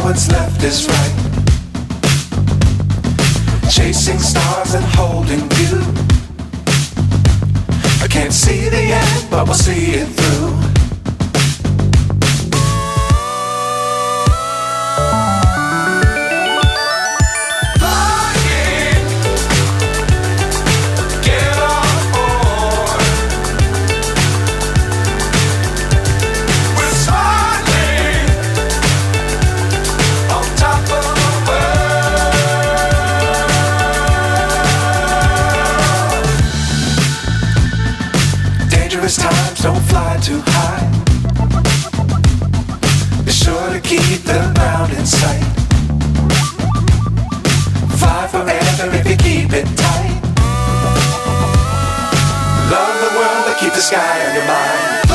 what's left is right. Chasing stars and holding you. I can't see the end, but we'll see it through. Times don't fly too high. Be sure to keep the ground in sight. Fly forever if you keep it tight. Love the world but keep the sky on your mind.